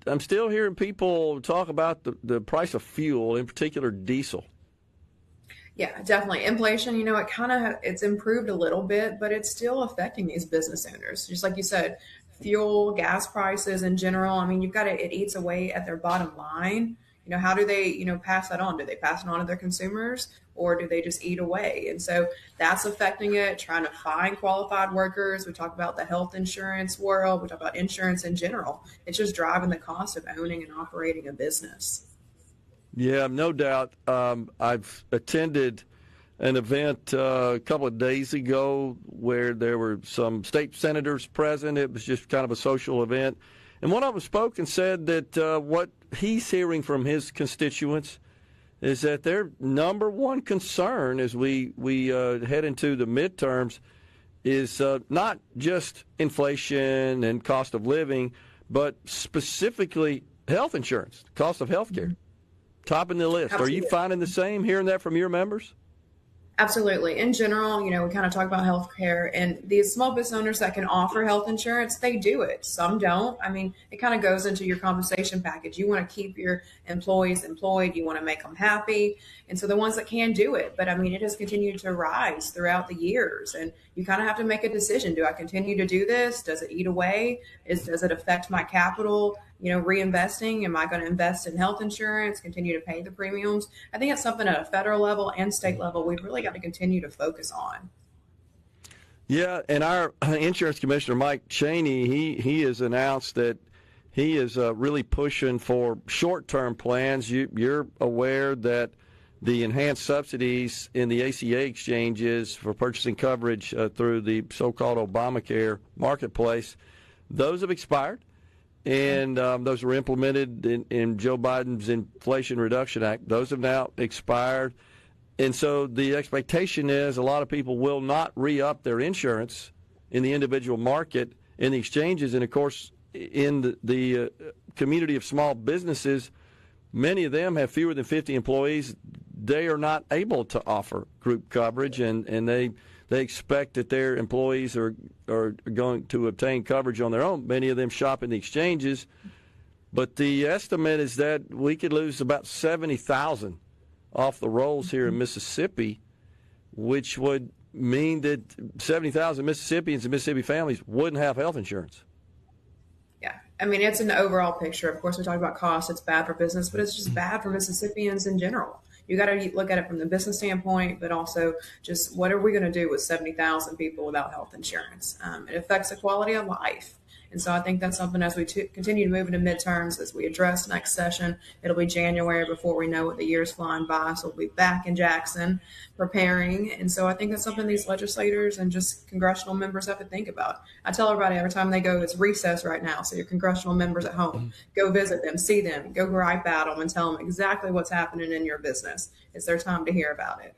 I'm still hearing people talk about the price of fuel, in particular diesel. Yeah, definitely. Inflation, it's improved a little bit, but it's still affecting these business owners. Just like you said, fuel, gas prices in general. I mean, it eats away at their bottom line. How do they, pass that on? Do they pass it on to their consumers or do they just eat away? And so that's affecting it, trying to find qualified workers. We talk about the health insurance world. We talk about insurance in general. It's just driving the cost of owning and operating a business. Yeah, no doubt. I've attended an event a couple of days ago where there were some state senators present. It was just kind of a social event. And one of them spoke and said that what he's hearing from his constituents is that their number one concern as we head into the midterms is not just inflation and cost of living, but specifically health insurance, cost of health care. Topping the list. Absolutely. Are you finding the same, hearing that from your members? Absolutely. In general, we kind of talk about healthcare and these small business owners that can offer health insurance, they do it. Some don't. I mean, it kind of goes into your compensation package. You want to keep your employees employed. You want to make them happy. And so the ones that can do it, but I mean, it has continued to rise throughout the years and you kind of have to make a decision. Do I continue to do this? Does it eat away? Does it affect my capital? Reinvesting, am I going to invest in health insurance, continue to pay the premiums? I think it's something at a federal level and state level we've really got to continue to focus on. Yeah, and our insurance commissioner, Mike Cheney, he has announced that he is really pushing for short-term plans. You're aware that the enhanced subsidies in the ACA exchanges for purchasing coverage through the so-called Obamacare marketplace, those have expired. And those were implemented in Joe Biden's Inflation Reduction Act. Those have now expired. And so the expectation is a lot of people will not re-up their insurance in the individual market in the exchanges. And, of course, in the community of small businesses, many of them have fewer than 50 employees. They are not able to offer group coverage, and they expect that their employees are going to obtain coverage on their own. Many of them shop in the exchanges. But the estimate is that we could lose about 70,000 off the rolls here in Mississippi, which would mean that 70,000 Mississippians and Mississippi families wouldn't have health insurance. Yeah. I mean, it's an overall picture. Of course, we talk about costs. It's bad for business, but it's just bad for Mississippians in general. You got to look at it from the business standpoint, but also just what are we going to do with 70,000 people without health insurance? It affects the quality of life. And so I think that's something as we continue to move into midterms, as we address next session, it'll be January before we know what the year's flying by. So we'll be back in Jackson preparing. And so I think that's something these legislators and just congressional members have to think about. I tell everybody every time they go, it's recess right now. So your congressional members at home, go visit them, see them, go gripe at them and tell them exactly what's happening in your business. It's their time to hear about it.